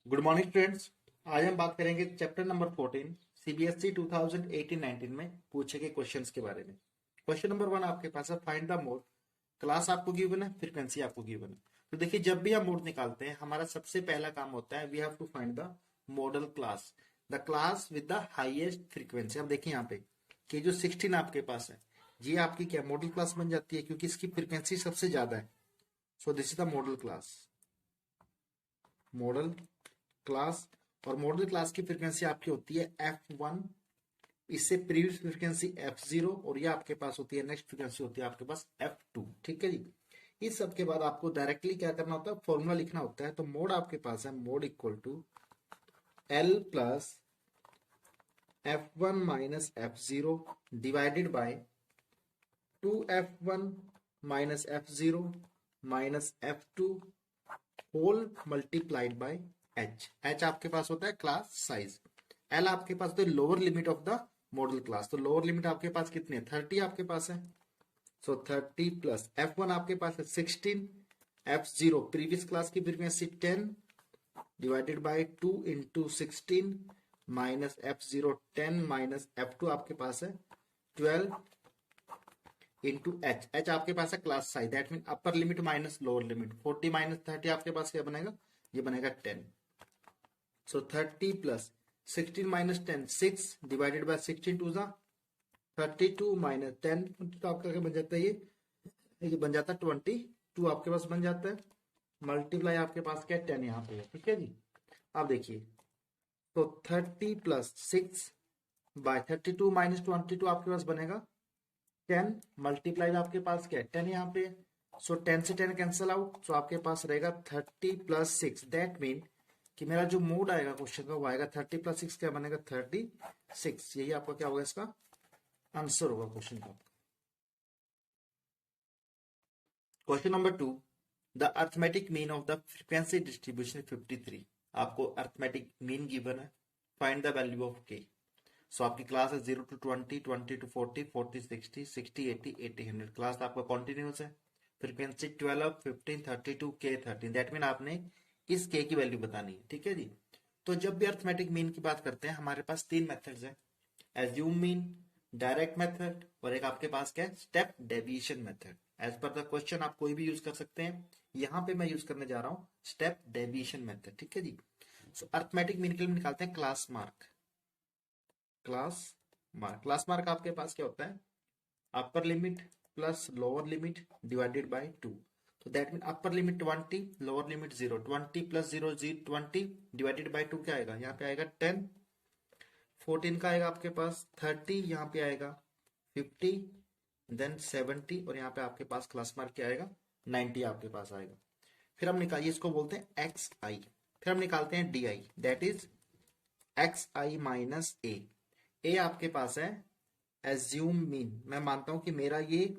Good morning students. आज हम बात करेंगे चैप्टर नंबर 14 सीबीएसई 2018-19 में पूछे गए क्वेश्चंस के बारे में। क्वेश्चन नंबर 1 आपके पास है, फाइंड द मोड। क्लास आपको गिवन है, फ्रीक्वेंसी आपको गिवन है। तो देखिए, जब भी हम मोड निकालते हैं हमारा सबसे पहला काम होता है we have to find the modal class, the class with the highest frequency. अब देखिए यहाँ पे कि जो 16 आपके पास है ये आपकी क्या मॉडल क्लास बन जाती है क्योंकि इसकी फ्रीक्वेंसी सबसे ज्यादा है। So this is the modal class, model class. और मॉडल क्लास की फ्रीक्वेंसी आपकी होती है F1, इससे प्रीवियस फ्रीक्वेंसी F0 और ये आपके पास होती है नेक्स्ट फ्रीक्वेंसी होती है आपके पास F2। ठीक है जी। इस सब के बाद आपको डायरेक्टली क्या करना होता है, फॉर्मूला लिखना होता है। तो मोड आपके पास है mode equal to L plus F1 minus F0 divided by 2F1 minus F0 minus F2 whole multiplied by H आपके पास होता है क्लास साइज। एल आपके पास होता है lower limit of the modal class. तो लोअर लिमिट आपके पास कितनी है, 30 आपके पास है। सो 30 प्लस F1 आपके पास है 16, F0 प्रीवियस क्लास की frequency 10 divided by 2 into 16 minus F0 10 minus F2 आपके पास है 12 इंटू एच आपके पास है class size, that mean upper limit minus lower limit. 40 minus 30 आपके पास क्या बनेगा, ये बनेगा 10। So 30 plus 16 minus 10 6 divided by 16 two जा 32 माइनस 10 तो आपका क्या बन जाता है, ये बन जाता है 22 आपके पास बन जाता है। मल्टीप्लाई आपके पास क्या है 10 यहाँ पे है। ठीक है जी। अब देखिए तो 30 प्लस 6 बाय 32 माइनस 22 आपके पास बनेगा 10 मल्टीप्लाई आपके पास क्या है 10 यहाँ पे। सो 10 से 10 कैंसिल आउट, सो आपके पास रहेगा 30 प्लस 6। दैट मीन कि मेरा जो मोड आएगा क्वेश्चन का वो आएगा 30 प्लस 6 क्या बनेगा 36। यही आपका क्या होगा, इसका आंसर होगा क्वेश्चन का। Question number 2, the arithmetic mean of the frequency distribution 53। आपको अर्थमेटिक मीन गिवन है, फाइंड द वैल्यू ऑफ के। सो आपकी क्लास है 0 टू 20, 20 टू 40, 40 60, 60 80, 80 100। क्लास आपका कॉन्टिन्यूस है। फ्रीक्वेंसी 12, 15, 32, के 13। दैट मीन आपने इस के की वैल्यू बतानी है। ठीक है जी। तो जब भी अर्थमेटिक मीन की बात करते हैं हमारे पास तीन मेथड्स हैं, एज्यूम मीन, डायरेक्ट मेथड और एक आपके पास क्या है step deviation method. As per the question आप कोई भी यूज कर सकते हैं, यहां पे मैं यूज करने जा रहा हूं स्टेप डेविएशन मेथड। ठीक है जी। सो अर्थमेटिक मीन के लिए निकालते हैं क्लास मार्क। क्लास मार्क आपके पास क्या होता है, upper limit plus lower limit divided by 2। तो that mean upper limit 20, lower limit 0। 20 plus 0 20 divided by 2 क्या आएगा, यहाँ पे आएगा 10। 14 का आएगा आपके पास 30, यहाँ पे आएगा 50, देन 70 और यहाँ पे आपके पास क्लास मार्क क्या आएगा 90 आपके पास आएगा। फिर हम निकालिए, इसको बोलते हैं एक्स आई। फिर हम निकालते हैं D I, that is X I minus A आपके पास है एज्यूम मीन। मैं मानता हूं कि मेरा ये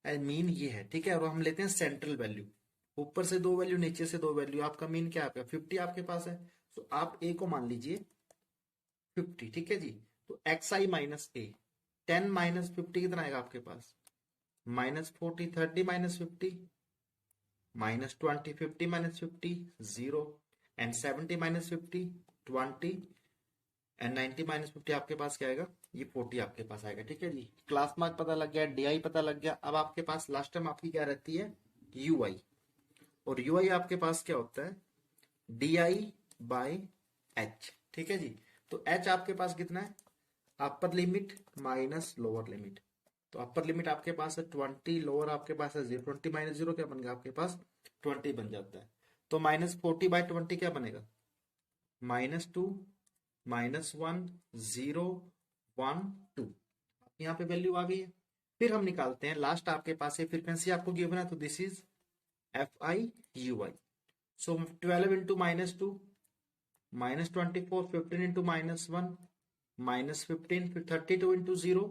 मीन ये है। ठीक है। और हम लेते हैं सेंट्रल वैल्यू, ऊपर से दो वैल्यू नीचे से दो वैल्यू। आपका मीन क्या आपका 50 आपके पास है। तो आप ए को मान लीजिए 50। ठीक है जी। तो x I minus A, 10 minus 50 कितना आएगा आपके पास -40, 30 minus 50 -20, 50 minus 50 0 and 70 minus 50 20 and 90 minus 50 आपके पास क्या आएगा, ये 40 आपके पास आएगा। ठीक है जी। क्लास मार्क पता लग गया, डीआई पता लग गया। अब आपके पास लास्ट टाइम आपकी क्या रहती है यूआई, और यूआई आपके पास क्या होता है डी आई बाई एच। ठीक है जी। तो एच आपके पास कितना है, upper limit minus lower limit. तो अपर लिमिट आपके पास है 20, लोअर आपके पास है 0। 20 माइनस 0 क्या बन गया आपके पास 20 बन जाता है। तो -40/20 क्या बनेगा -2 -1 0 1 2। यहाँ पे वैल्यू आ गई है। फिर हम निकालते हैं लास्ट आपके पास ये फ्रीक्वेंसी आपको गिवन है, तो this is F I you I. So 12 into -2 -24, 15 into -1 -15, फिर 32 इंटू 0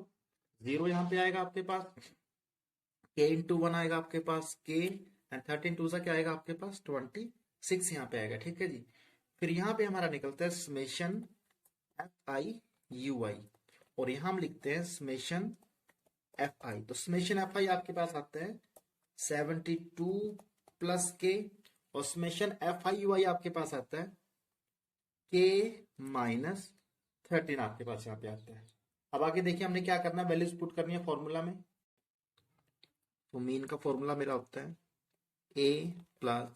0 यहाँ पे आएगा आपके पास, के इंटू 1 आएगा आपके पास के, एंड 13 टू सा क्या आएगा आपके पास 26 यहाँ पे आएगा। ठीक है जी। फिर यहाँ पे हमारा निकलता है समेशन एफ आई यू आई, और यहां हम लिखते हैं समेशन एफ आई। तो समेशन एफ आई आपके पास आता है 72 प्लस के, और समेशन एफ आई यू आई आपके पास आता है के माइनस 13 आपके पास यहाँ पे आता है। अब आगे देखिए हमने क्या करना है, वैल्यूज पुट करनी है फॉर्मूला में। तो मीन का फॉर्मूला मेरा होता है A plus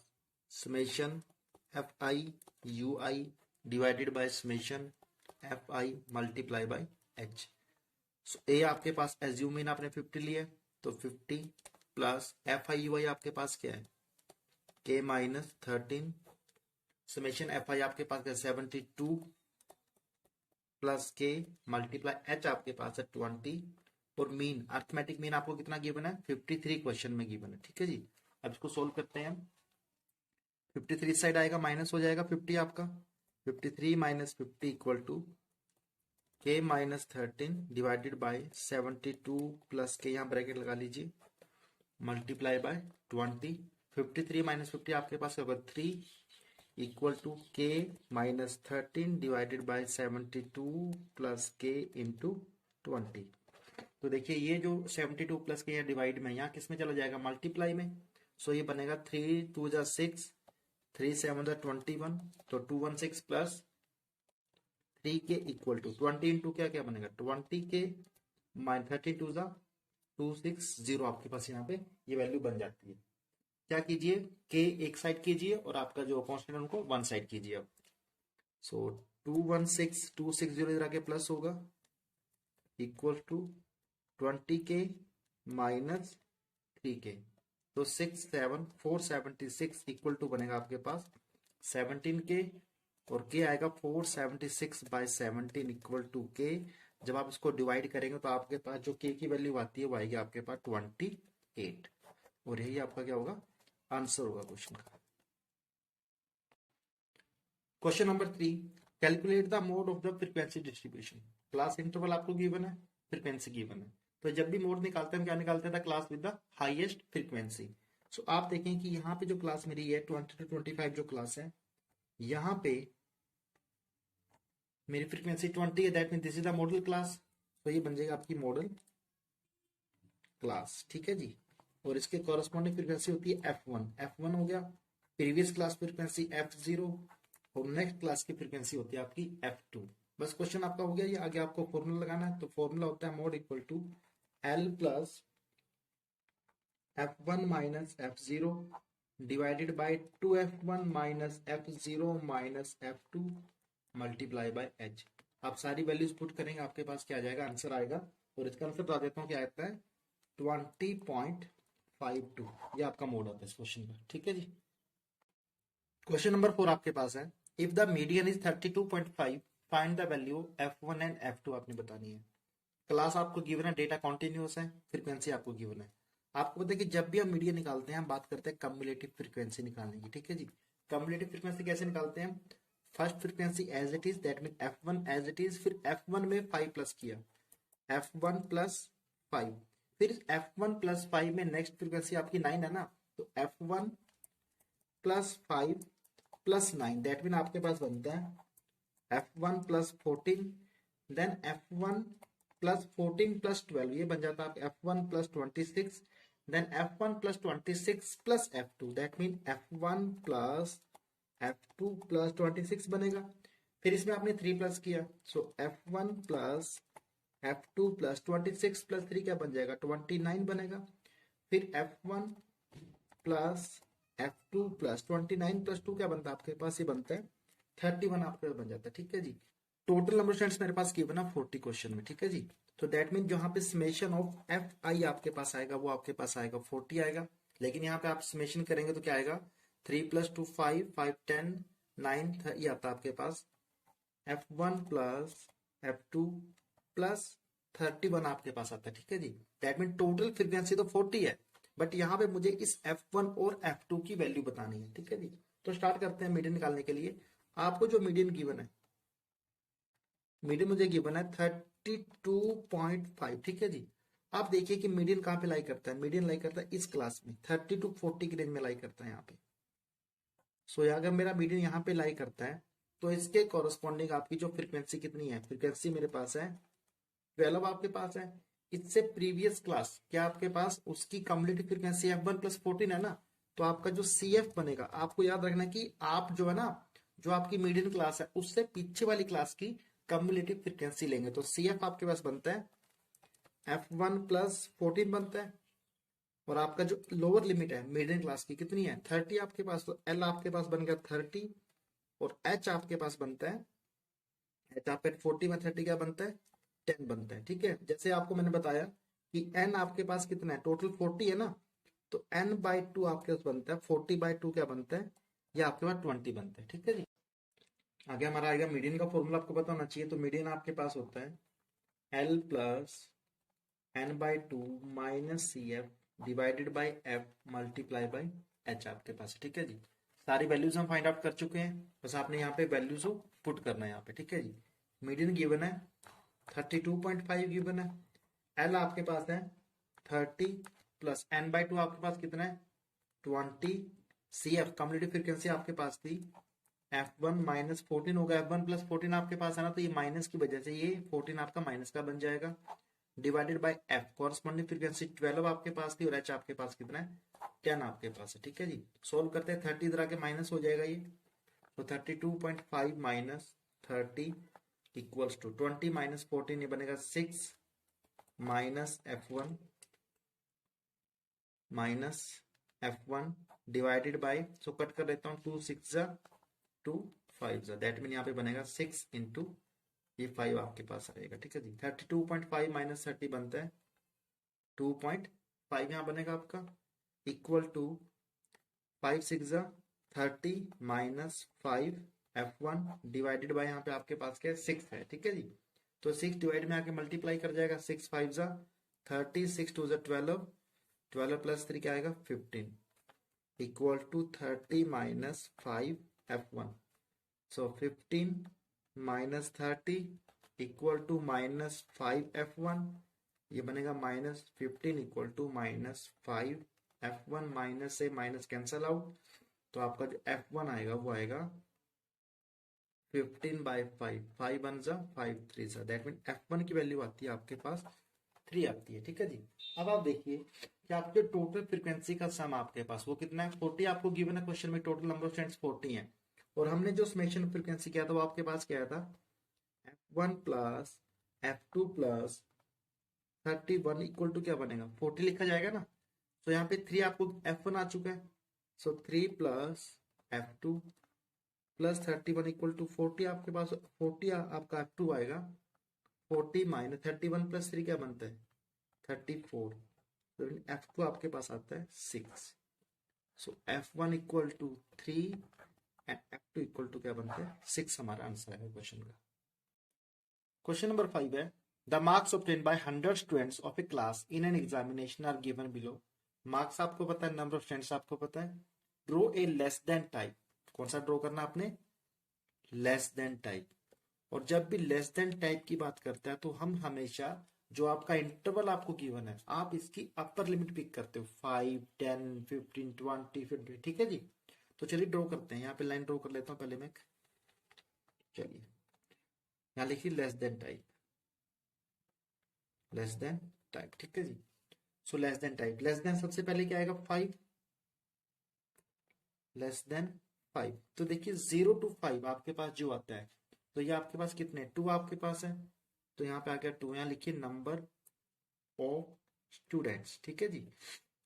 summation F I you I divided by summation F I multiply by H. So A आपके पास एज्यूम मीन आपने 50 लिया है, तो 50 प्लस एफ आई यू आई आपके पास क्या है, के माइनस 13 समेशन एफ आई आपके पास है 72 प्लस के मल्टीप्लाई एच आपके पास है 20 और मीन अर्थमेटिक मीन आपको कितना गिवन है 53 क्वेश्चन में गिवन है। ठीक है जी, अब इसको सोल्व करते हैं हम। 53 साइड आएगा माइनस हो जाएगा 50 आपका, 53 माइनस 50 इक्वल टू के माइनस 13 डिवाइडेड बाय 72 प्लस के यहाँ ब्रैकेट लगा लीजिए मल्टीप्लाई बाय 20। 53 माइनस 50 आपके पास होगा 3 इक्वल टू के माइनस 13 डिवाइडेड बाय 72 प्लस के इंटू 20। तो देखिए ये जो 72 प्लस के यहाँ डिवाइड में यहाँ किस में चला जाएगा, मल्टीप्लाई में। सो ये बनेगा 3 2 जा 6 3 7 जा 21, तो 216 प्लस 3 के इक्वल टू 20 इंटू क्या क्या बनेगा 20 के माइनस 32 जा 260 आपके पास यहाँ पे ये वैल्यू बन जाती है। क्या कीजिए के एक साइड कीजिए और आपका जो कांस्टेंट उनको वन साइड कीजिए। अब सो 260 इधर आके प्लस होगा इक्वल टू 20 के माइनस 3 के, तो 476 इक्वल टू बनेगा आपके पास 17 के और के आएगा 476 बाय 17 इक्वल टू के। जब आप इसको डिवाइड करेंगे तो आपके पास जो के की वैल्यू आती है वो आएगी आपके पास 28 और यही आपका क्या होगा आंसर होगा क्वेश्चन का। Question number 3, calculate the mode of the frequency distribution. Class interval आपको गिवन है, फ्रीक्वेंसी गिवन है, तो जब भी मोड निकालते हैं क्या निकालते हैं, class with the highest frequency. So आप देखें कि यहाँ पे जो क्लास मेरी है 20 to 25 जो क्लास है, यहाँ पे मेरी फ्रीक्वेंसी 20 है, that mean this is the modal class. तो ये बन जाएगा आपकी मॉडल क्लास। ठीक है जी, और इसके कॉरेस्पॉन्डिंग फ्रीक्वेंसी होती है F1 हो गया, प्रीवियस क्लास फ्रीक्वेंसी F0 और नेक्स्ट क्लास की फ्रीक्वेंसी होती है आपकी F2। बस क्वेश्चन आपका हो गया, ये आगे आपको फॉर्मूला लगाना है। तो फॉर्मूला होता है mode equal to L plus F1 minus F0 divided by 2F1 minus F0 minus F2 multiply by H। आप सारी वैल्यूज पुट करेंगे आपके पास क्या आ जाएगा, आंसर आएगा। और इसका आंसर बता देता हूँ क्या आता है 20.52, ये आपका मोड आता है इस क्वेश्चन का। ठीक है जी, क्वेश्चन नंबर 4 आपके पास है, if the median is 32.5 find the value F1 and F2 आपने बतानी है। क्लास आपको गिवन है, डेटा कॉन्टिन्यूअस है, फ्रीक्वेंसी आपको गिवन है। आपको पता है कि जब भी हम मीडियन निकालते हैं हम बात करते हैं कम्युलेटिव फ्रीक्वेंसी निकालने की। ठीक है जी, कम्युलेटिव फ्रीक्वेंसी कैसे निकालते हैं, first frequency as it is that mean F1 as it is, फिर F1 में 5 प्लस किया F1 प्लस 5, फिर F1 प्लस 5 में नेक्स्ट फ्रीक्वेंसी आपकी 9 है ना, तो F1 plus 5 plus 9 that mean आपके पास बनता है F1 plus 14, then F1 plus 14 plus 12, ये बन जाता है F1 plus 26, then F1 plus 26 plus F2 that mean F1 plus F2 plus 26 बनेगा। फिर इसमें आपने 3 प्लस किया, सो F1 plus F2 plus 26 plus 3 क्या बन जाएगा 29 बनेगा। फिर F1 plus F2 plus 29 plus 2 क्या बनता है आपके पास, ये बनता है 31 आपके पास बन जाता है। ठीक है जी, टोटल नंबर स्टूडेंट्स मेरे पास गिवन है 40 क्वेश्चन में। ठीक है जी, तो दैट मीन जहां पे समेशन ऑफ एफ आई आपके पास आएगा वो आपके पास आएगा 40 आएगा, लेकिन यहाँ पे आप समेशन करेंगे तो क्या आएगा 3 प्लस 2 5 5 10 9 ये आता है आपके पास F1 प्लस F2 प्लस 31 आपके पास आता है। ठीक है जी, दैट मीन टोटल फ्रीक्वेंसी तो 40 है, बट यहाँ पे मुझे इस F1 और F2 की वैल्यू बतानी है। ठीक है जी, तो स्टार्ट करते हैं मीडियन निकालने के लिए। आपको जो मीडियन गिवन है, मीडियन मुझे गिवन है 32.5। ठीक है जी, आप देखिए कि मीडियन कहाँ पे लाई करता है, मीडियन लाई करता है इस क्लास में 30 to 40 की रेंज में लाई करता है यहाँ पे। सो अगर मेरा मीडियन यहाँ पे लाई करता है तो इसके कॉरेस्पॉन्डिंग आपकी जो फ्रीक्वेंसी कितनी है, फ्रीक्वेंसी मेरे पास है 12 आपके पास है। इससे प्रीवियस क्लास क्या आपके पास उसकी कम्युलेटिव फ्रीक्वेंसी F1 प्लस 14 है ना, तो आपका जो CF बनेगा, आपको याद रखना कि आप जो है ना जो आपकी मीडियन क्लास है उससे पीछे वाली क्लास की कम्युलेटिव फ्रीक्वेंसी लेंगे। तो CF आपके पास बनता है F1 प्लस 14 बनता है, और आपका जो लोअर लिमिट है मीडियन क्लास की कितनी है 30 आपके पास, तो L आपके पास बन गया 30, और H आपके पास बनता है, H आपके 40 में 30 क्या बनता है 10 बनता है। ठीक है, जैसे आपको मैंने बताया कि N आपके पास कितना है टोटल 40 है ना, तो N/2 आपके पास बनता है 40/2 क्या बनता है, ये आपके पास 20 बनता है। ठीक है जी, आगे हमारा आएगा मीडियन का फॉर्मूला आपको पता होना चाहिए। तो मीडियन आपके पास होता है L plus N/2 minus CF divided by F multiply by H आपके पास है। ठीक है जी, सारी वैल्यूज हम फाइंड आउट कर चुके हैं, बस आपने यहाँ पे वैल्यूज को पुट करना है यहाँ पे। ठीक है जी, मीडियन गिवन है 32.5 गिवन है, L आपके पास है 30 प्लस N/2 आपके पास कितना है 20, CF कम्युलेटिव फ्रीक्वेंसी आपके पास थी F1 माइनस 14 होगा, F1 प्लस 14 आपके पास है ना, तो ये माइनस की वजह से ये 14 आपका माइनस का बन जाएगा, divided by F corresponding frequency 12 आपके पास थी, और H आपके पास कितना है 10 आपके पास है। ठीक है जी, सोल्व करते हैं 30 इधर आके माइनस हो जाएगा ये, तो 32.5 माइनस 30 इक्वल्स टू 20 माइनस 14, ये बनेगा 6 minus F1 minus F1 divided by, so cut कर देता हूँ 2 6 जा 2 5 जा, दैट मीन यहाँ पे बनेगा 6 इंटू ये 5 आपके पास आएगा। ठीक है जी, 32.5 माइनस 30 बनता है 2.5, यहाँ बनेगा आपका इक्वल टू 5 6 जा 30 माइनस 5 F1 डिवाइडेड बाय यहाँ पे आपके पास क्या है 6 है। ठीक है जी, तो 6 डिवाइड में आके मल्टीप्लाई कर जाएगा, 6 5 जा 30, 6 2 जा 12, 12 प्लस 3 क्या आएगा 15 equal to 30 minus 5 F1, so 15 minus 30 equal to minus 5 F1, ये बनेगा minus 15 equal to minus 5 F1, minus से माइनस कैंसल आउट, तो आपका जो F1 आएगा वो आएगा 15/5, 5 1 जा 5 3 जा, दैट मीन F1 की वैल्यू आती है आपके पास 3 आती है। ठीक है जी, अब आप देखिए कि आपके टोटल फ्रीक्वेंसी का सम आपके पास वो कितना है 40 आपको गिवन है क्वेश्चन में, टोटल नंबर ऑफ स्टूडेंट्स 40 है, और हमने जो समेशन फ्रीक्वेंसी किया था वो आपके पास क्या था F1 plus F2 plus 31 equal to क्या बनेगा 40 लिखा जाएगा ना, तो यहाँ पे 3 आपको F1 आ चुका है, so 3 plus F2 plus 31 equal to 40 आपके पास 40 आपका F2 आएगा, 40 माइनस 31 प्लस 3 क्या बनता है 34, तो F2 आपके पास आता है 6, so F1 equal to 3 and F2 equal to क्या बनता है 6, हमारा आंसर है क्वेश्चन का। क्वेश्चन नंबर 5 है the marks obtain by 100 students of a class in an examination are given below. Marks आपको पता है, नंबर ऑफ स्टूडेंट्स आपको पता है, draw a less than type, कौन सा ड्रॉ करना आपने लेस देन टाइप, और जब भी लेस देन टाइप की बात करता है तो हम हमेशा जो आपका इंटरवल आपको गिवन है आप इसकी अपर लिमिट पिक करते हो 5 10 15 20 50। ठीक है जी, तो चलिए ड्रॉ करते हैं, यहाँ पे लाइन ड्रॉ कर लेता हूँ पहले मैं, चलिए यहाँ लिखिए less than type, less than type. ठीक है जी, so less than type, less than सबसे पहले क्या आएगा 5, लेस देन 5, तो देखिए 0 to 5 आपके पास जो आता है, तो ये आपके पास कितने 2 आपके पास है, तो यहाँ पे आ गया 2, यहाँ लिखिए नंबर ऑफ स्टूडेंट्स। ठीक है जी,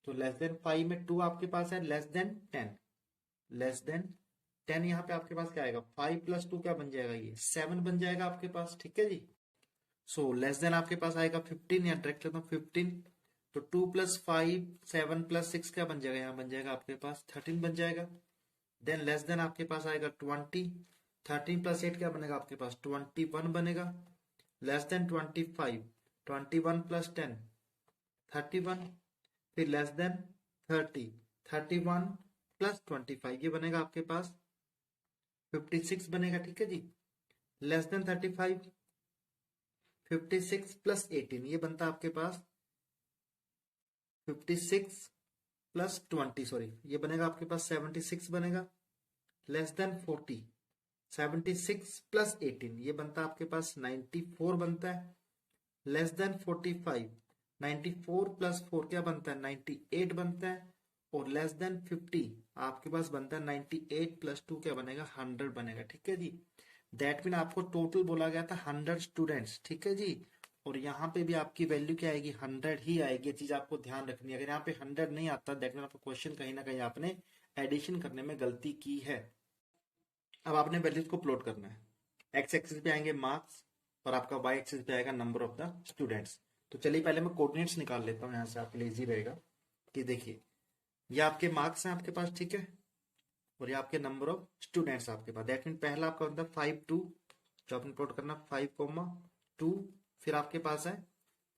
तो लेस देन 5 में 2 आपके पास है, लेस देन 10, लेस देन 10 यहाँ पे आपके पास क्या आएगा 5 प्लस 2 क्या बन जाएगा ये 7 बन जाएगा आपके पास। ठीक है जी, सो लेस देन आपके पास आएगा 15, यहाँ डायरेक्ट लेता हूँ 15, तो 2 प्लस 5 7 प्लस 6 क्या बन जाएगा, यहाँ बन जाएगा आपके पास 13 बन जाएगा। देन लेस देन आपके पास आएगा 20, 13 प्लस 8 क्या बनेगा आपके पास 21 बनेगा। लेस देन 25, 21 प्लस 10 31, फिर लेस देन 30, 31 प्लस 25 ये बनेगा आपके पास 56 बनेगा। ठीक है जी, लेस देन 35, 56 प्लस 18 ये बनता है आपके पास 56 प्लस 20, सॉरी ये बनेगा आपके पास 76 बनेगा। लेस देन 40, 76 प्लस 18 ये बनता है आपके पास 94 बनता है। लेस देन 45, 94 प्लस 4 क्या बनता है 98 बनता है। और लेस देन 50 आपके पास बनता है 98 प्लस 2 क्या बनेगा 100 बनेगा। ठीक है जी, दैट मीन आपको टोटल बोला गया था 100 स्टूडेंट्स। ठीक है जी, और यहाँ पे भी आपकी वैल्यू क्या आएगी 100 ही आएगी। ये चीज आपको ध्यान रखनी है, अगर यहाँ पे 100 नहीं आता दैट मीन आपका क्वेश्चन कहीं ना कहीं आपने एडिशन करने में गलती की है। अब आपने वैल्यूज को प्लॉट करना है, एक्स एक्सिस पे आएंगे मार्क्स और आपका वाई एक्सिस पे आएगा नंबर ऑफ द स्टूडेंट्स। तो चलिए पहले मैं कोऑर्डिनेट्स निकाल लेता हूँ यहाँ से, आपके लिए इजी रहेगा कि देखिए ये आपके मार्क्स हैं आपके पास, ठीक है, और ये आपके नंबर ऑफ स्टूडेंट्स आपके पास। दैट मीन पहला आपका होता है 5 2, जो आपने प्लॉट करना 5, 2, फिर आपके पास है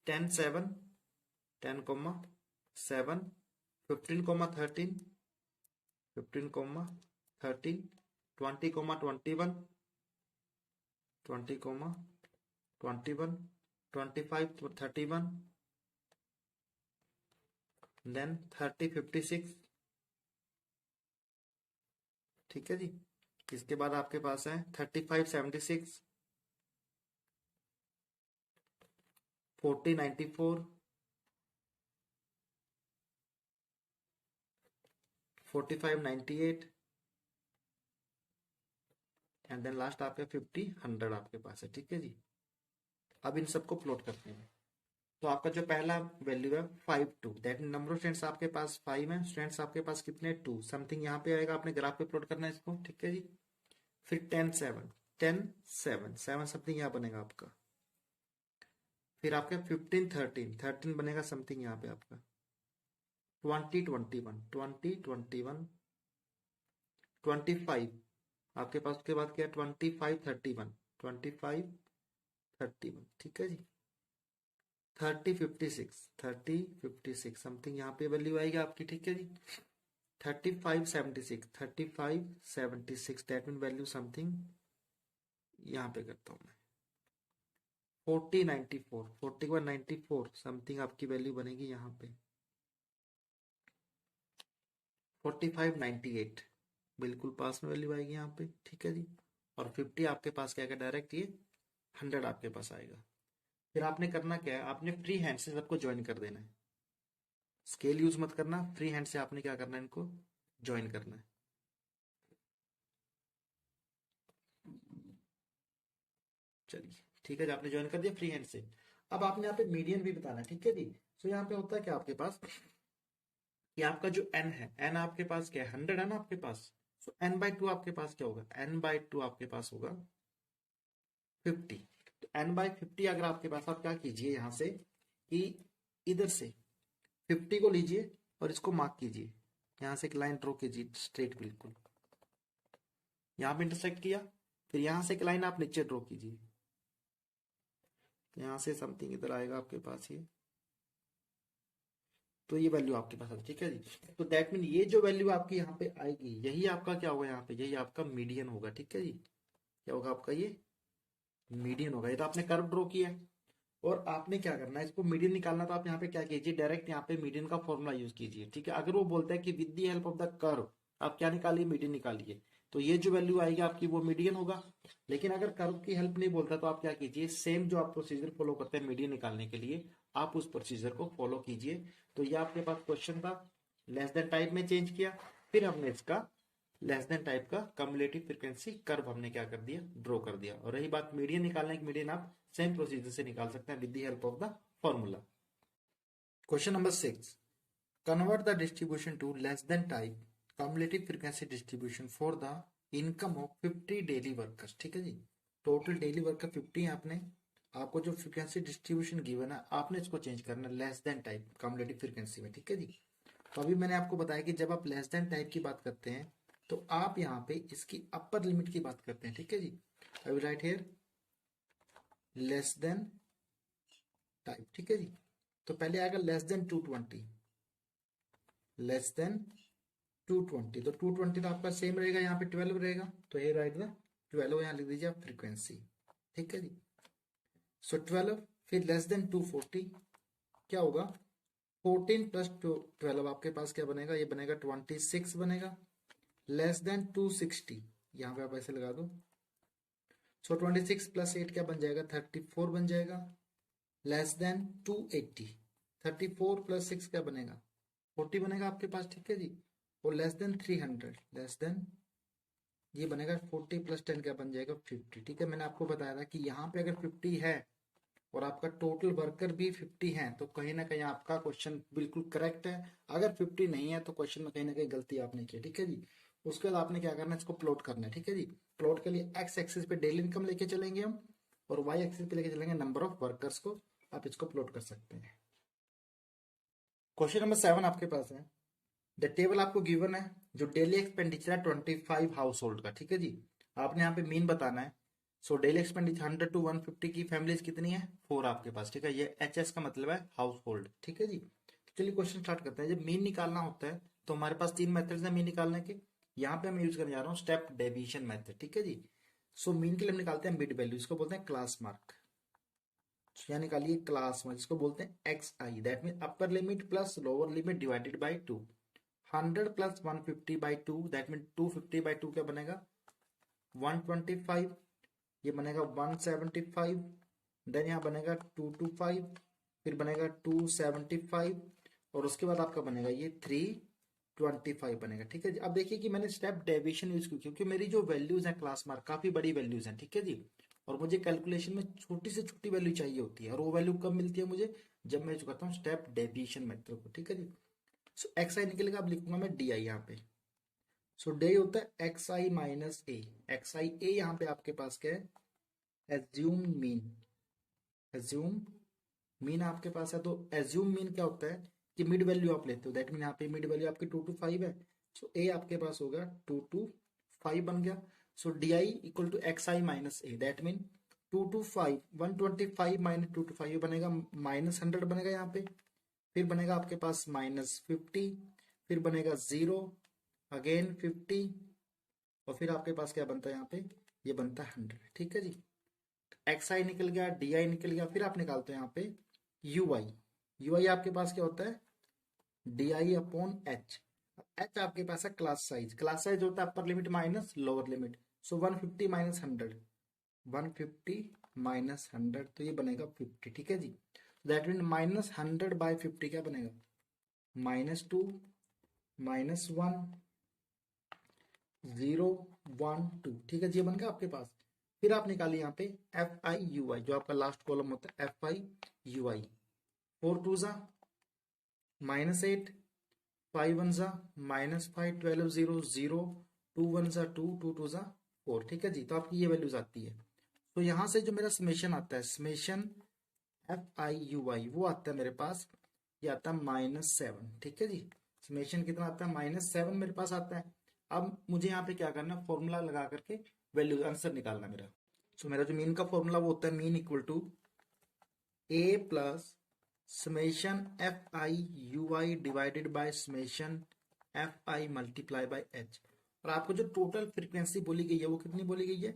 10 7, 10, 7, 15, 13, 15, 13, 20, 21, 20, 21, 25, 31, देन 30, 56। ठीक है जी, इसके बाद आपके पास है 35, 76, 40, 94, 45, 98 एंड देन लास्ट आपके 50, 100 आपके पास है। ठीक है जी, अब इन सबको प्लॉट करते हैं। तो आपका जो पहला वैल्यू है 5 2, दैट नंबर ऑफ स्टूडेंट्स आपके पास 5 है, स्टूडेंट्स आपके पास कितने 2 समथिंग यहाँ पे आएगा, आपने ग्राफ पे प्लॉट करना है इसको। ठीक है जी, फिर 10 7, 10 7, 7 समथिंग यहाँ बनेगा आपका, फिर आपका 15 13, 13 बनेगा समथिंग यहाँ पे आपका, 20 21, 20 21, 25 आपके पास, उसके बाद क्या 25 31, 25 31। ठीक है जी, 30 56, 30 56 समथिंग यहाँ पे वैल्यू आएगी आपकी। ठीक है जी, 35 76, 35 76 दैट मीन वैल्यू समथिंग यहाँ पे करता हूँ मैं 40 94, 41 94 समथिंग आपकी वैल्यू बनेगी यहाँ पे 45 98 बिल्कुल पास में वैल्यू आएगी यहाँ पे। ठीक है जी, और 50 आपके पास क्या डायरेक्ट ये 100 आपके पास आएगा। फिर आपने करना क्या है, आपने फ्री हैंड से सबको ज्वाइन कर देना है, स्केल यूज मत करना, फ्री हैंड से आपने क्या करना है इनको ज्वाइन करना है। चलिए ठीक है जी, आपने ज्वाइन कर दिया फ्री हैंड से। अब आपने यहाँ पे मीडियन भी बताना है। ठीक है जी, तो यहाँ पे होता है क्या आपके पास कि आपका जो n है, n आपके पास क्या है 100 है ना आपके पास, सो n/2 आपके पास क्या होगा, n/2 आपके पास होगा 50। तो n/50 अगर आपके पास, आप क्या कीजिए यहाँ से कि इधर से 50 को लीजिए और इसको मार्क कीजिए, यहाँ से एक लाइन ड्रॉ कीजिए स्ट्रेट बिल्कुल, यहाँ पे इंटरसेक्ट किया, फिर यहाँ से एक लाइन आप नीचे ड्रॉ कीजिए, यहाँ से समथिंग इधर आएगा आपके पास ये, तो ये वैल्यू आपके पास है। ठीक है जी, तो दैट मीन ये जो वैल्यू आपकी यहाँ पे आएगी यही आपका क्या होगा यहाँ पे, यही आपका मीडियन होगा। ठीक है जी, क्या होगा आपका ये मीडियन होगा। ये तो आपने कर्व ड्रॉ किया है और आपने क्या करना है, इसको मीडियन निकालना, तो आप यहाँ पे क्या कीजिए डायरेक्ट यहाँ पे मीडियन का फॉर्मूला यूज कीजिए। ठीक है, अगर वो बोलता है कि with the help of the curve आप क्या निकालिए मीडियन निकालिए, तो ये जो वैल्यू आएगी आपकी वो मीडियन होगा। लेकिन अगर कर्व की हेल्प नहीं बोलता तो आप क्या कीजिए, सेम जो आप प्रोसीजर फॉलो करते हैं मीडियन निकालने के लिए, आप उस प्रोसीजर को फॉलो कीजिए। तो ये आपके पास क्वेश्चन था, लेस देन टाइप में चेंज किया, फिर हमने इसका लेस देन टाइप का कम्युलेटिव फ्रीक्वेंसी कर्व हमने क्या कर दिया ड्रॉ कर दिया। और रही बात मीडियन निकालने की, मीडियन आप सेम प्रोसीजर से निकाल सकते हैं with the help of the formula. Question number 6, convert the distribution to less than type cumulative frequency distribution for the income of 50 daily workers. ठीक है जी, टोटल डेली वर्कर 50 है, आपने आपको जो फ्रीक्वेंसी डिस्ट्रीब्यूशन गिवन है आपने इसको चेंज करना less than type cumulative frequency में। ठीक है जी, तो अभी मैंने आपको बताया कि जब आप लेस देन टाइप की बात करते हैं तो आप यहाँ पे इसकी अपर लिमिट की बात करते हैं। ठीक है जी, I will write here less than type. ठीक है जी, तो पहले आएगा लेस देन 220, लेस देन 220, तो 220 तो आपका सेम रहेगा, यहाँ पे 12 रहेगा, तो ये राइट द 12 यहाँ लिख दीजिए आप फ्रीक्वेंसी। ठीक है जी, सो 12, फिर लेस देन 240 क्या होगा, 14 प्लस 12 आपके पास क्या बनेगा, ये बनेगा 26 बनेगा, लेस देन 260 यहाँ पे आप ऐसे लगा दो, सो 26 प्लस 8 क्या बन जाएगा 34 बन जाएगा, लेस देन 280, 34 प्लस 6 क्या बनेगा 40 बनेगा आपके पास, ठीक है जी। और लेस देन 300, लेस देन, ये बनेगा 40 प्लस 10 क्या बन जाएगा 50, ठीक है। मैंने आपको बताया था कि यहाँ पे अगर 50 है और आपका टोटल वर्कर भी 50 है तो कहीं ना कहीं आपका क्वेश्चन बिल्कुल करेक्ट है। अगर 50 नहीं है तो क्वेश्चन में कहीं ना कहीं गलती आपने की है, ठीक है जी। उसके बाद आपने क्या करना है, इसको प्लॉट करना है, ठीक है जी। प्लॉट के लिए एक्स एक्सिस पे डेली इनकम लेके चलेंगे हम, और वाई एक्सिस पे लेके चलेंगे नंबर ऑफ वर्कर्स को। आप इसको प्लॉट कर सकते हैं। क्वेश्चन नंबर 7 आपके पास है। द टेबल आपको गिवन है, जो डेली एक्सपेंडिचर है 25 हाउस होल्ड का, ठीक है जी। आपने यहाँ पे मीन बताना है। सो डेली एक्सपेंडिचर 100 to 150 की फैमिलीज कितनी है, 4 आपके पास, ठीक है। ये एच का मतलब है हाउस होल्ड, ठीक है जी। तो चलिए क्वेश्चन स्टार्ट करते हैं। जब मीन निकालना होता है तो हमारे पास 3 मेथड्स हैं मीन निकालने के। यहाँ पे मैं यूज करने जा रहा हूँ स्टेप डेविएशन मेथड, ठीक है जी। सो मीन के लिए हम निकालते हैं मिड वैल्यू, इसको बोलते हैं क्लास मार्क। यहाँ निकालिए क्लास मार्क, जिसको बोलते हैं x I, that mean upper limit plus lower limit divided by 2। 100 plus 150 by 2, that mean 250 by 2 क्या बनेगा 125। ये बनेगा 175। देन यहाँ बनेगा 225, फिर बनेगा 275, और उसके बाद आपका बनेगा ये 325 बनेगा, ठीक है जी। अब देखिए कि मैंने स्टेप डेविएशन यूज की क्योंकि मेरी जो वैल्यूज हैं क्लास मार्क काफी बड़ी वैल्यूज हैं, ठीक है जी। और मुझे कैलकुलेशन में छोटी से छोटी वैल्यू चाहिए होती है, और वो वैल्यू कब मिलती है मुझे, जब मैं यूज करता हूँ स्टेप डेविएशन मेथड को, ठीक है जी। सो एक्स आई निकलेगा, अब लिखूंगा मैं डी आई यहाँ पे। सो डे होता है x I minus A. X आई ए यहाँ पे आपके पास क्या है, एज्यूम मीन। एज्यूम मीन आपके पास है, तो एज्यूम मीन क्या होता है कि मिड वैल्यू आप लेते हो, दैट मीन यहाँ पे मिड वैल्यू आपकी 2 to 5 है। सो ए आपके पास होगा 2 to 5 बन गया। So D I equal to X I minus A, that mean 2 to 5, 125 minus 2 to 5 बनेगा -100 बनेगा यहाँ पे। फिर बनेगा आपके पास -50, फिर बनेगा 0, अगेन 50, और फिर आपके पास क्या बनता है यहाँ पे, ये बनता है 100, ठीक है जी। एक्स आई निकल गया, डी आई निकल गया, फिर आप निकालते हैं यहाँ पे यू आई। यू आई आपके पास क्या होता है, D I upon H. H आपके पास है क्लास साइज। क्लास साइज होता है upper limit minus lower limit. So 150 minus 100, 150 minus 100, तो ये बनेगा 50, ठीक है जी। दैट मीन -100/50 क्या बनेगा, -2, -1, 0, 1, 2, ठीक है जी, ये बन गया आपके पास। फिर आप निकालिए यहाँ पे एफ आई यू आई, जो आपका लास्ट कॉलम होता है एफ आई यू आई। 4 2 जा -8, 5 1 जा -5, 12 0 0, 2 1 जा 2, 2 2 जा 4, ठीक है जी। तो आपकी ये वैल्यूज आती है। तो यहाँ से जो मेरा समेशन आता है, समेशन एफ आई यू आई, वो आता है मेरे पास, ये आता है -7, ठीक है जी। समेशन कितना आता है, -7 मेरे पास आता है। अब मुझे यहाँ पे क्या करना है, फॉर्मूला लगा करके वैल्यू आंसर निकालना मेरा। सो मेरा जो मीन का फॉर्मूला वो होता है mean equal to a plus summation F I you I divided by summation F I multiply by h. और आपको जो टोटल फ्रीक्वेंसी बोली गई है वो कितनी बोली गई है,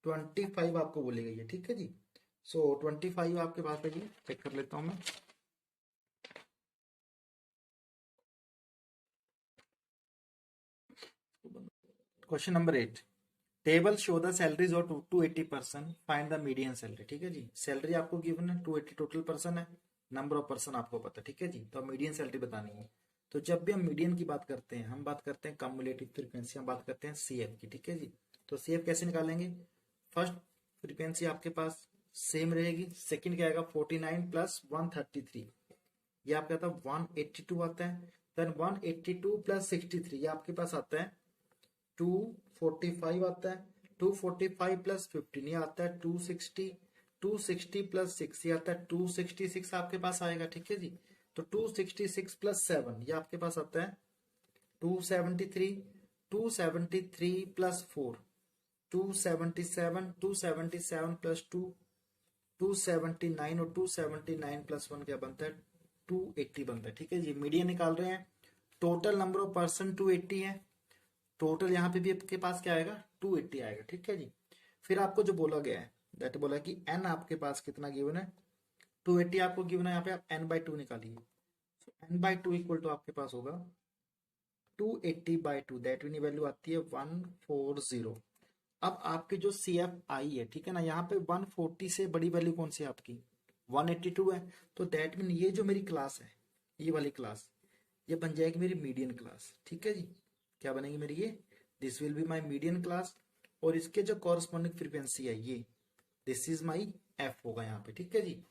25 आपको बोली गई है, ठीक है जी। सो 25 आपके पास है, ये चेक कर लेता हूं मैं। Question number 8, table show the salaries और 280%, फाइंड द मीडियन सैलरी, ठीक है जी। सैलरी आपको गिवन है 280 टोटल पर्सन है, नंबर ऑफ पर्सन आपको पता है, ठीक है जी। तो मीडियन सैलरी बतानी है। तो जब भी हम मीडियन की बात करते हैं, हम बात करते हैं कम्युलेटिव फ्रीक्वेंसी, हम बात करते हैं सीएफ की, ठीक है जी। तो सीएफ कैसे निकालेंगे, फर्स्ट फ्रीक्वेंसी आपके पास सेम रहेगी, सेकंड क्या आएगा 49 प्लस 133, ये आपका आता है 182 आता है। देन 182 प्लस 63, ये आपके पास आता है 245 आता है। 245 प्लस 15 ये आता है 260। 260 प्लस 6 ये आता है 266 आपके पास आएगा, ठीक है जी। तो 266 प्लस 7 ये आपके पास आता है 273। 273 प्लस 4 277, 277 प्लस 2 279, और 279 प्लस 1 क्या बनता है 280 बनता है, ठीक है जी। मीडियन निकाल रहे हैं, टोटल नंबर ऑफ पर्सन 280 है, टोटल यहाँ पे भी आपके पास क्या आएगा 280 आएगा, ठीक है जी। फिर आपको जो बोला गया है दैट बोला कि n आपके पास कितना गिवन है 280 आपको गिवन है, यहाँ पे आप n/2 निकालिए। n/2 इक्वल टू आपके पास होगा 280/2, दैट मीन वैल्यू आती है 140। अब आपकी जो सी एफ आई है, ठीक है ना, यहाँ पे 140 से बड़ी वैल्यू कौन सी है आपकी 182 है। तो दैट मीन ये जो मेरी क्लास है, ये वाली क्लास, ये बन जाएगी मेरी मीडियन क्लास। ठीक है जी, क्या बनेगी मेरी ये, this will be my median class, और इसके जो कॉरस्पॉन्डिंग फ्रीक्वेंसी है ये, दिस इज माई एफ होगा यहाँ पे। ठीक है जी,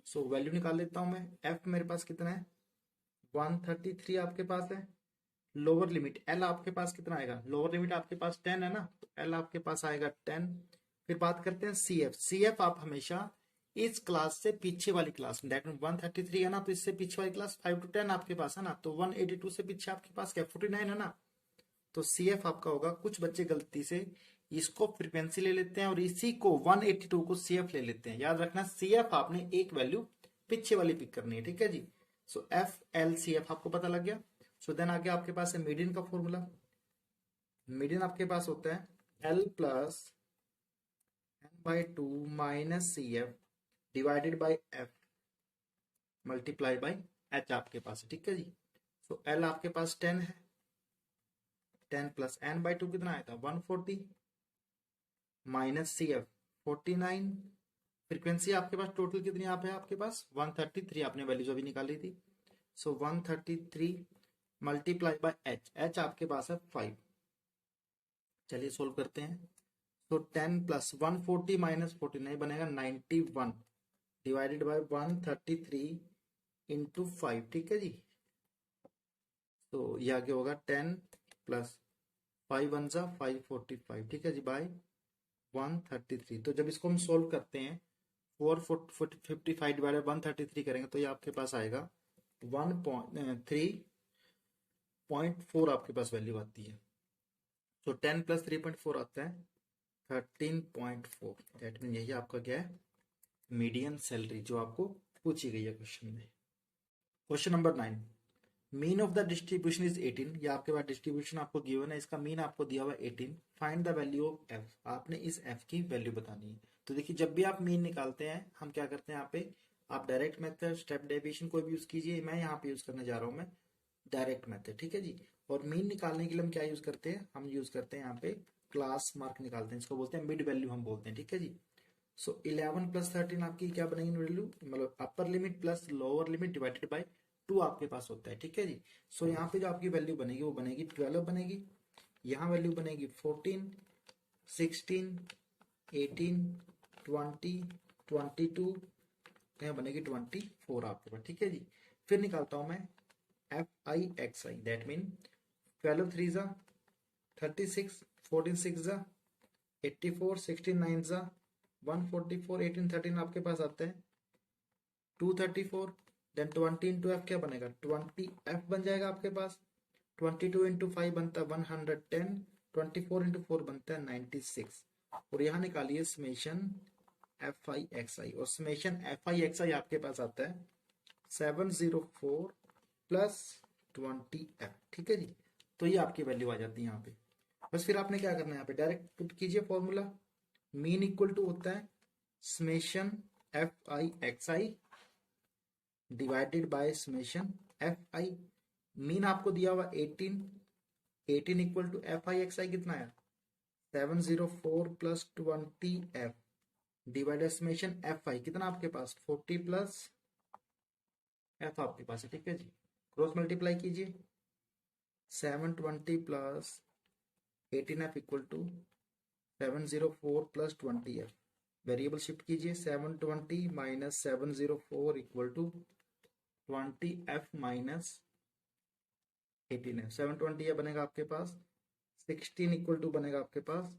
सो वैल्यू निकाल लेता हूं मैं। एफ मेरे पास कितना है, 133 आपके पास है। लोअर लिमिट एल आपके पास कितना आएगा, लोअर लिमिट आपके पास 10 है ना, तो एल आपके पास आएगा 10। फिर बात करते हैं सी एफ। सी एफ आप हमेशा इस क्लास से पीछे वाली क्लास में, दैट मीन 133 है ना, तो इससे पीछे वाली क्लास 5 to 10 आपके पास है ना, तो 182 से पीछे आपके पास क्या 49 है ना, तो सी एफ आपका होगा, कुछ बच्चे गलती से इसको फ्रीक्वेंसी ले लेते हैं और इसी को 182 को सी एफ ले लेते हैं। याद रखना सी एफ आपने एक वैल्यू पीछे वाली पिक करनी है। ठीक है जी, सो एफ एल सी एफ आपको पता लग गया। सो देन आगे आपके पास है मीडियन का फॉर्मूला। मीडियन आपके पास होता है l plus n by two minus c f divided by f multiply by h आपके पास है। ठीक है जी, सो एल आपके पास 10 है, 10 प्लस एन बाई टू कितना आया था 140 माइनस सी एफ 49। फ्रीक्वेंसी आपके पास टोटल कितनी आप है आपके पास 133, आपने वैल्यू जो भी निकाली थी। सो 133 मल्टीप्लाई बाय एच, एच आपके पास है 5। चलिए सोल्व करते हैं। तो 10 प्लस 140 माइनस 49 बनेगा 91 डिवाइडेड बाय 133 इंटू 5। ठीक है जी, तो ये आगे होगा 10 प्लस 5 वन जा 545। ठीक है जी, बाय 133। तो जब इसको हम सोल्व करते हैं 455 डिवाइडेड 133 करेंगे तो ये आपके पास आएगा 1.3.4 आपके पास वैल्यू आती है। तो 10 प्लस 3.4 आता है 13.4। दैट मीन यही आपका क्या है, मीडियन सैलरी जो आपको पूछी गई है क्वेश्चन में। Question number 9, mean of the distribution is 18। ये आपके पास डिस्ट्रीब्यूशन आपको गिवन है, इसका मीन आपको दिया हुआ है 18। Find the value of F, आपने इस एफ की वैल्यू बतानी है। तो देखिए जब भी आप मीन निकालते हैं हम क्या करते हैं, यहाँ पे आप डायरेक्ट मेथड स्टेप डेविएशन कोई भी यूज कीजिए, मैं यहाँ पे यूज करने जा रहा हूँ मैं डायरेक्ट मेथड। ठीक है जी, और मीन निकालने के लिए हम क्या यूज करते हैं, हम यूज करते हैं यहाँ पे क्लास मार्क निकालते हैं, इसको बोलते हैं मिड वैल्यू हम बोलते हैं। ठीक है जी, सो 11 प्लस 13 आपकी क्या बनेगी वैल्यू, मतलब upper limit plus lower limit divided by 2 आपके पास होता है। ठीक है जी, सो यहाँ पे जो आपकी वैल्यू बनेगी वो बनेगी 12 बनेगी, यहाँ वैल्यू बनेगी 14 16 18 20 22, यहाँ बनेगी 24 आपके पास। ठीक है जी, फिर निकालता हूं मैं F I X I, that mean 12 3 जा 36 14 6 जा 84 16 9 जा 144 18 13 आपके पास आते हैं 234। देन 20 इंटू एफ क्या बनेगा 20 एफ बन जाएगा आपके पास। 22 इंटू 5 बनता है 110, 24 इंटू 4 बनता है 96, और यहाँ निकालिए समेशन एफ आई एक्स आई, और समेशन एफ आई एक्स आई आपके पास आता है 704 प्लस 20 एफ। ठीक है जी, तो ये आपकी वैल्यू आ जाती है यहाँ पे। बस फिर आपने क्या करना है, यहाँ पे डायरेक्ट पुट कीजिए फॉर्मूला, मीन इक्वल टू होता है summation F I X I divided by summation F I. Mean आपको दिया हुआ 18, 18 equal to F I X I कितना है 704 plus 20 F divided summation F I कितना आपके पास 40 प्लस एफ आपके पास है। ठीक है जी, क्रॉस मल्टीप्लाई कीजिए 720 plus 18 f equal to 704 plus 20 f. Variable shift कीजिए 720 minus 704 equal to 20 f minus 18 f. 720 ये बनेगा आपके पास 16 इक्वल टू बनेगा आपके पास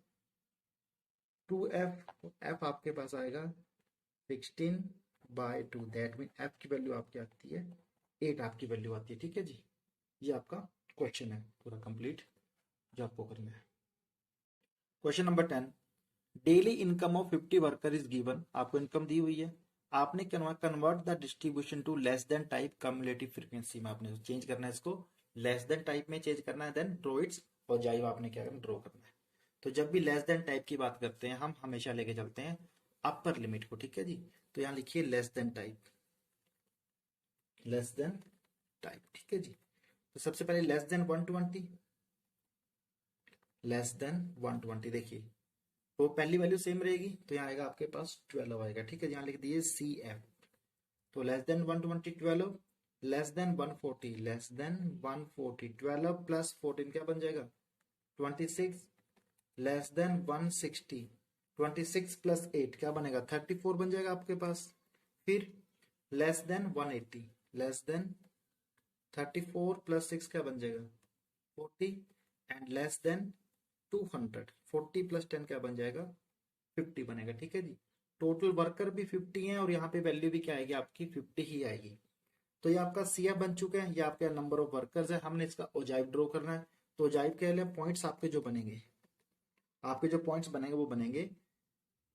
2 एफ, एफ आपके पास आएगा 16 बाय 2, दैट मीन एफ की वैल्यू आपकी आती है 8 आपकी वैल्यू आती है। ठीक है जी, ये आपका क्वेश्चन है पूरा कंप्लीट जो आपको करना है। Question number 10, daily income of 50 worker is given. आपको इनकम दी हुई है, आपने convert the distribution to less than type cumulative frequency में आपने चेंज करना है, इसको लेस देन टाइप में चेंज करना है, देन ड्रॉ इट्स और जाइव आपने क्या करना ड्रॉ करना है। तो जब भी लेस देन टाइप की बात करते हैं हम हमेशा लेके चलते हैं अपर लिमिट को। ठीक है जी, तो यहाँ लिखिए less than type, less than type. ठीक है जी, तो सबसे पहले लेस देन 120, लेस देन 120 देखिए तो पहली वैल्यू सेम रहेगी, तो यहाँ आएगा आपके पास 12 आएगा। ठीक है, यहाँ लिख दिए सी एफ, तो less than 120 12, less than 140, less than 140, 12 plus 14 क्या बन जाएगा 26, लेस देन 160, 26 प्लस 8 क्या बनेगा 34 बन जाएगा आपके पास। फिर less than 180, less than 34 plus 6 क्या बन जाएगा 40, एंड लेस देन 200, 40 प्लस 10 क्या बन जाएगा 50 बनेगा। ठीक है जी, टोटल वर्कर भी 50 है और यहाँ पे वैल्यू भी क्या आएगी आपकी 50 ही आएगी। तो ये आपका CF बन चुका है, ये आपका नंबर ऑफ वर्कर्स है। हमने इसका ओजाइव ड्रॉ करना है, तो ओजाइव के लिए पॉइंट्स आपके जो बनेंगे, आपके जो पॉइंट्स बनेंगे वो बनेंगे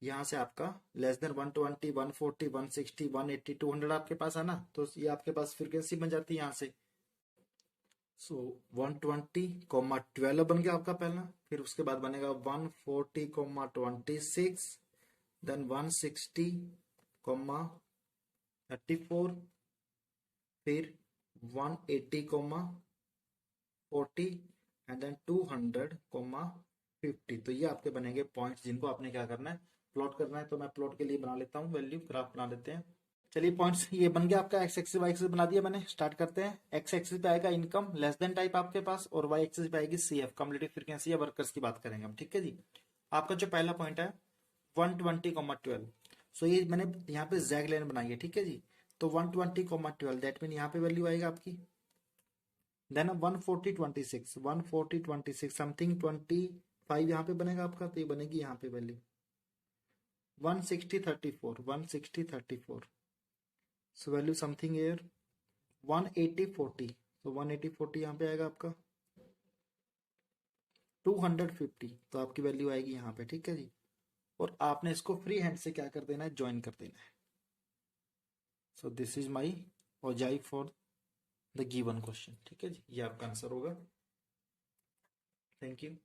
यहाँ से आपका लेस देन 120, 140, 160, 180, 200 आपके पास है ना, तो ये आपके पास फ्रीक्वेंसी बन जाती है यहाँ से। सो 120, 12 बन गया आपका पहला, फिर उसके बाद बनेगा 140, 26, देन 160, 34, फिर 180, 40, एंड देन 200, 50। तो ये आपके बनेंगे पॉइंट्स जिनको आपने क्या करना है प्लॉट करना है। तो मैं प्लॉट के लिए बना लेता हूँ, वैल्यू ग्राफ बना लेते हैं। चलिए पॉइंट्स ये बन गया आपका, एक्स एक्सिस वाई एक्सिस बना दिया मैंने। स्टार्ट करते हैं। एक्स एक्सिस पे आएगा इनकम लेस देन टाइप आपके पास, और वाई एक्सिस पे आएगी CF कम्युलेटिव फ्रीक्वेंसी या वर्कर्स की बात करेंगे हम। ठीक है जी, आपका जो पहला पॉइंट है 120, 12, सो ये मैंने यहाँ पे जैग लाइन बनाई है। ठीक है जी, तो 120, 12 दैट मीन यहाँ पे वैल्यू आएगा आपकी। देन 140, 26, 140, 26 समथिंग 25 यहाँ पे बनेगा आपका, तो ये बनेगी यहाँ पे value 160, 34, 160, 34, so value something air 180, 40, तो 180, 40 यहाँ पे आएगा आपका 250, तो आपकी वैल्यू आएगी यहाँ पे। ठीक है जी, और आपने इसको फ्री हैंड से क्या कर देना है ज्वाइन कर देना है। So this is my ogive for the given question. ठीक है जी, ये आपका आंसर होगा। Thank you.